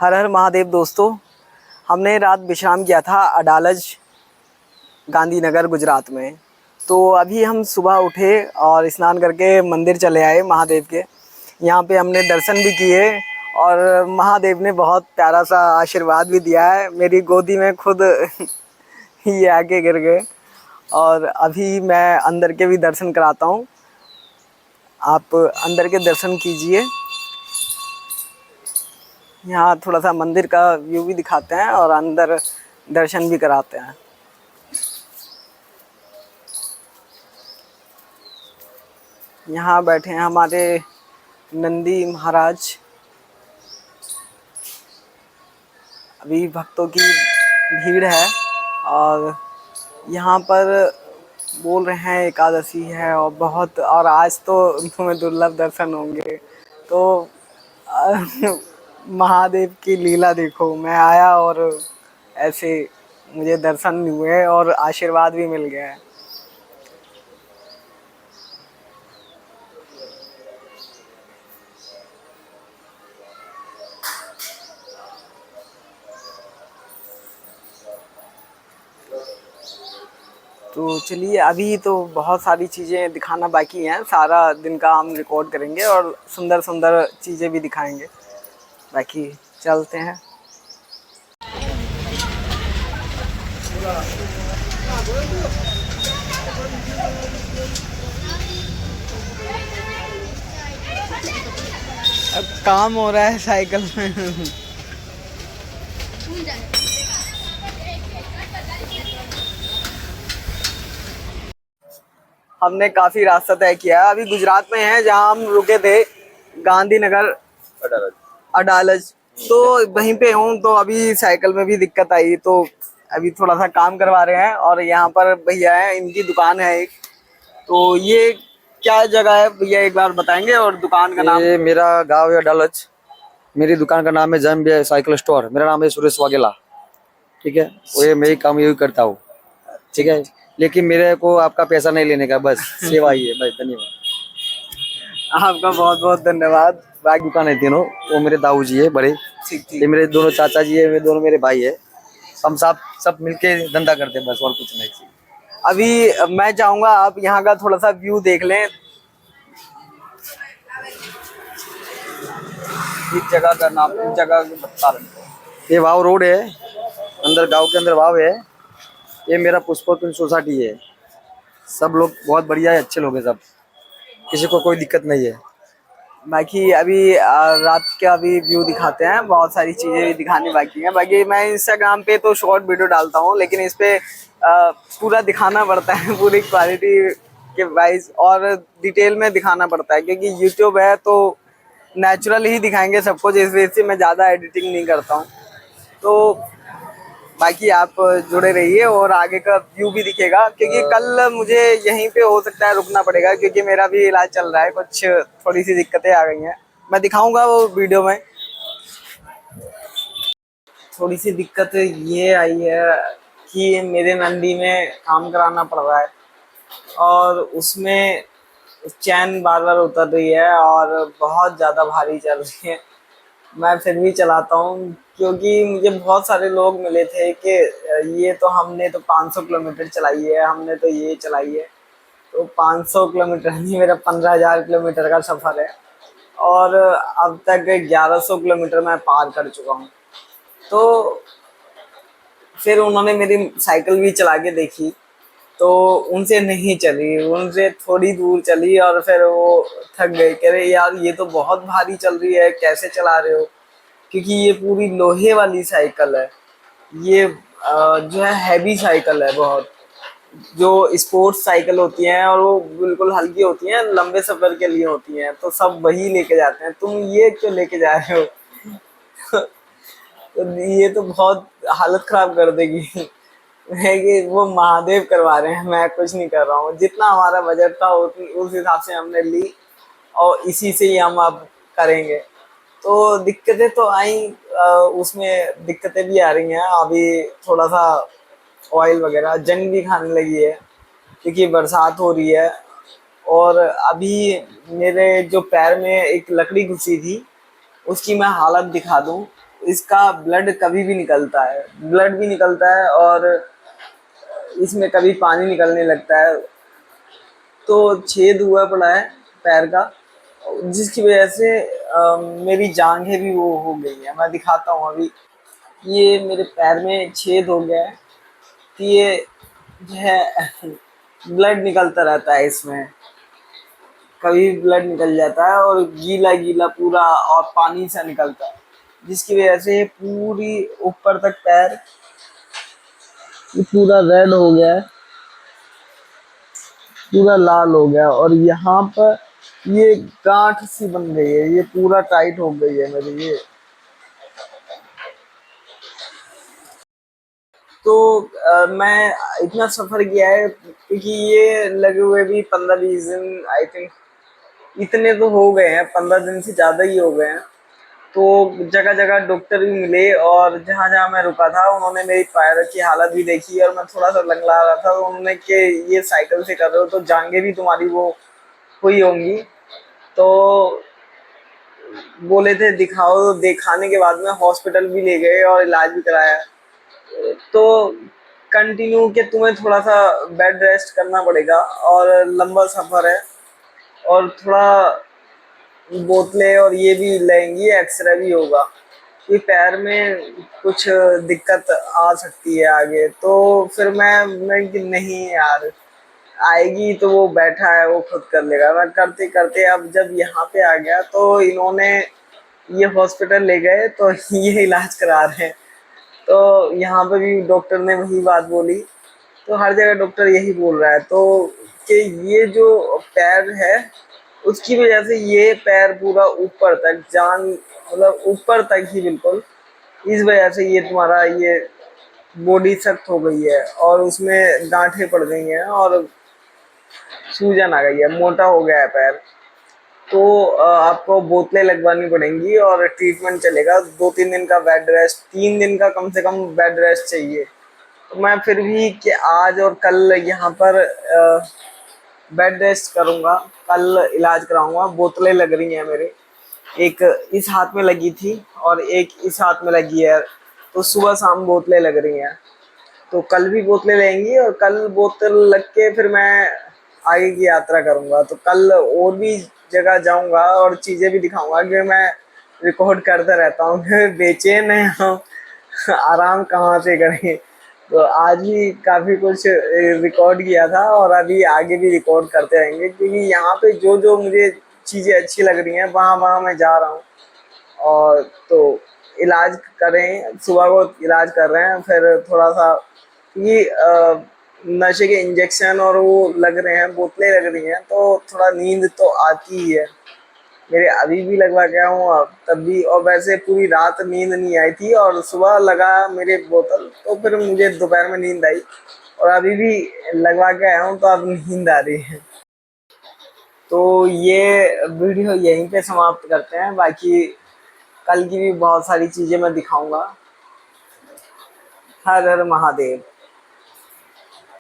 हर हर महादेव दोस्तों। हमने रात विश्राम किया था अडालज गांधीनगर गुजरात में। तो अभी हम सुबह उठे और स्नान करके मंदिर चले आए महादेव के। यहाँ पे हमने दर्शन भी किए और महादेव ने बहुत प्यारा सा आशीर्वाद भी दिया है। मेरी गोदी में खुद ये आके गिर गए। और अभी मैं अंदर के भी दर्शन कराता हूँ, आप अंदर के दर्शन कीजिए। यहाँ थोड़ा सा मंदिर का व्यू भी दिखाते हैं और अंदर दर्शन भी कराते हैं। यहाँ बैठे हैं हमारे नंदी महाराज। अभी भक्तों की भीड़ है और यहाँ पर बोल रहे हैं एकादशी है और आज तो तुम्हें दुर्लभ दर्शन होंगे। तो महादेव की लीला देखो, मैं आया और ऐसे मुझे दर्शन हुए और आशीर्वाद भी मिल गया है। तो चलिए, अभी तो बहुत सारी चीज़ें दिखाना बाकी हैं। सारा दिन का हम रिकॉर्ड करेंगे और सुंदर सुंदर चीज़ें भी दिखाएंगे। बाकी चलते हैं। अब काम हो रहा है साइकिल में। हमने काफ़ी रास्ता तय किया है। अभी गुजरात में है जहाँ हम रुके थे, गांधीनगर अडालज। तो वहीं पे हूँ। तो अभी साइकिल में भी दिक्कत आई, तो अभी थोड़ा सा काम करवा रहे हैं। और यहाँ पर भैया है, इनकी दुकान है एक। तो ये क्या जगह है भैया, एक बार बताएंगे? और दुकान का नाम? ये मेरा गांव है अडालज। मेरी दुकान का नाम है जैम साइकिल स्टोर। मेरा नाम है सुरेश वाघेला। ठीक है, वो ये मैं ही काम यही करता हूँ। ठीक है, लेकिन मेरे को आपका पैसा नहीं लेने का, बस सेवा ही है। बस धन्यवाद। आपका बहुत बहुत धन्यवाद। बाकी दुकान है तीनों, वो मेरे दाऊ जी है बड़े। ठीक ये मेरे दोनों चाचा जी है, वे दोनों मेरे भाई है। हम सब मिलके धंधा करते हैं, बस और कुछ नहीं। अभी मैं चाहूंगा आप यहाँ का थोड़ा सा व्यू देख लें। इस जगह का नाम, इस जगह बता रहे। ये वाव रोड है, अंदर गांव के अंदर वाव है। ये मेरा पुष्पकुंज सोसाइटी है। सब लोग बहुत बढ़िया है, अच्छे लोग हैं सब, किसी को कोई दिक्कत नहीं है। बाकी अभी रात का भी व्यू दिखाते हैं। बहुत सारी चीजें भी दिखानी बाकी हैं। बाकी मैं इंस्टाग्राम पे तो शॉर्ट वीडियो डालता हूँ, लेकिन इस पे पूरा दिखाना पड़ता है, पूरी क्वालिटी के वाइज और डिटेल में दिखाना पड़ता है, क्योंकि यूट्यूब है तो नेचुरल ही दिखाएंगे सबको। जिस वजह से मैं ज़्यादा एडिटिंग नहीं करता हूँ। तो बाकी आप जुड़े रहिए और आगे का व्यू भी दिखेगा, क्योंकि कल मुझे यहीं पे हो सकता है रुकना पड़ेगा, क्योंकि मेरा भी इलाज चल रहा है। कुछ थोड़ी सी दिक्कतें आ गई हैं, मैं दिखाऊंगा वो वीडियो में। थोड़ी सी दिक्कत ये आई है कि मेरे नंदी में काम कराना पड़ रहा है और उसमें चैन बार बार उतर रही है और बहुत ज़्यादा भारी चल रही है। मैं फिर भी चलाता हूँ, क्योंकि मुझे बहुत सारे लोग मिले थे कि ये तो हमने तो 500 किलोमीटर चलाई है, हमने तो ये चलाई है। तो 500 किलोमीटर नहीं, मेरा 15,000 किलोमीटर का सफ़र है और अब तक 1100 किलोमीटर मैं पार कर चुका हूँ। तो फिर उन्होंने मेरी साइकिल भी चला के देखी, तो उनसे नहीं चली, उनसे थोड़ी दूर चली और फिर वो थक गए। कह रहे यार ये तो बहुत भारी चल रही है, कैसे चला रहे हो? क्योंकि ये पूरी लोहे वाली साइकिल है। ये जो है हैवी साइकिल है बहुत। जो स्पोर्ट्स साइकिल होती हैं और वो बिल्कुल हल्की होती हैं, लंबे सफ़र के लिए होती हैं, तो सब वही लेके जाते हैं। तुम ये क्यों लेके जा रहे हो? तो ये तो बहुत हालत ख़राब कर देगी। है कि वो महादेव करवा रहे हैं, मैं कुछ नहीं कर रहा हूँ। जितना हमारा बजट था उस हिसाब से हमने ली और इसी से ही हम अब करेंगे। तो दिक्कतें तो आई, उसमें दिक्कतें भी आ रही हैं। अभी थोड़ा सा ऑयल वगैरह जंग भी खाने लगी है, क्योंकि बरसात हो रही है। और अभी मेरे जो पैर में एक लकड़ी घुसी थी, उसकी मैं हालत दिखा दूँ इसका ब्लड कभी भी निकलता है, ब्लड भी निकलता है और इसमें कभी पानी निकलने लगता है। तो छेद हुआ पड़ा है पैर का, जिसकी वजह से मेरी जांघें भी वो हो गई है। मैं दिखाता हूँ अभी, ये मेरे पैर में छेद हो गया है। तो ये जो है ब्लड निकलता रहता है इसमें, कभी ब्लड निकल जाता है और गीला गीला पूरा और पानी सा निकलता है, जिसकी वजह से पूरी ऊपर तक पैर ये पूरा रेड हो गया है, पूरा लाल हो गया। और यहाँ पर ये गांठ सी बन गई है, ये पूरा टाइट हो गई है मेरी ये। तो मैं इतना सफर किया है क्योंकि ये लगे हुए भी 15-20 दिन आई थिंक इतने तो हो गए हैं, 15 दिन से ज्यादा ही हो गए हैं। तो जगह जगह डॉक्टर भी मिले और जहाँ जहाँ मैं रुका था उन्होंने मेरी पैर की हालत भी देखी और मैं थोड़ा सा लंगड़ा रहा था। तो उन्होंने कि ये साइकिल से कर रहे हो तो जांघें भी तुम्हारी वो हुई होंगी। तो बोले थे दिखाओ, तो दिखाने के बाद में हॉस्पिटल भी ले गए और इलाज भी कराया। तो कंटिन्यू के तुम्हें थोड़ा सा बेड रेस्ट करना पड़ेगा और लंबा सफर है और थोड़ा बोतलें और ये भी लेंगी, एक्सरे भी होगा कि पैर में कुछ दिक्कत आ सकती है आगे। तो फिर मैं कि नहीं यार, आएगी तो वो बैठा है वो खुद कर लेगा। मैं करते करते अब जब यहाँ पे आ गया तो इन्होंने ये हॉस्पिटल ले गए तो ये इलाज करा रहे हैं। तो यहाँ पे भी डॉक्टर ने वही बात बोली, तो हर जगह डॉक्टर यही बोल रहा है तो कि ये जो पैर है उसकी वजह से ये पैर पूरा ऊपर तक जान मतलब ऊपर तक ही बिल्कुल, इस वजह से ये तुम्हारा ये बॉडी सख्त हो गई है और उसमें गांठें पड़ गई हैं और सूजन आ गई है, मोटा हो गया है पैर। तो आपको बोतलें लगवानी पड़ेंगी और ट्रीटमेंट चलेगा। 2-3 दिन का बेड रेस्ट, 3 दिन का कम से कम बेड रेस्ट चाहिए। तो मैं फिर भी कि आज और कल यहाँ पर बेड रेस्ट करूँगा, कल इलाज कराऊंगा। बोतलें लग रही हैं मेरे, एक इस हाथ में लगी थी और एक इस हाथ में लगी है। तो सुबह शाम बोतलें लग रही हैं, तो कल भी बोतलें लेंगी और कल बोतल लग के फिर मैं आगे की यात्रा करूंगा। तो कल और भी जगह जाऊंगा और चीजें भी दिखाऊंगा कि मैं रिकॉर्ड करता रहता हूँ कि बेचैन है हम आराम कहाँ से करें। तो आज भी काफी कुछ रिकॉर्ड किया था और अभी आगे भी रिकॉर्ड करते रहेंगे क्योंकि यहाँ पे जो जो मुझे चीजें अच्छी लग रही हैं वहाँ वहाँ मैं जा रहा हूँ। और तो इलाज करें, सुबह को इलाज कर रहे हैं, फिर थोड़ा सा ये नशे के इंजेक्शन और वो लग रहे हैं, बोतलें लग रही हैं तो थोड़ा नींद तो आती ही है। मेरे अभी भी लगवा गया हूँ अब तब भी, और वैसे पूरी रात नींद नहीं आई थी और सुबह लगा मेरे बोतल तो फिर मुझे दोपहर में नींद आई और अभी भी लगवा के आया हूँ तो अब नींद आ रही है। तो ये वीडियो यहीं पे समाप्त करते हैं, बाकी कल की भी बहुत सारी चीजें मैं दिखाऊंगा। हर हर महादेव।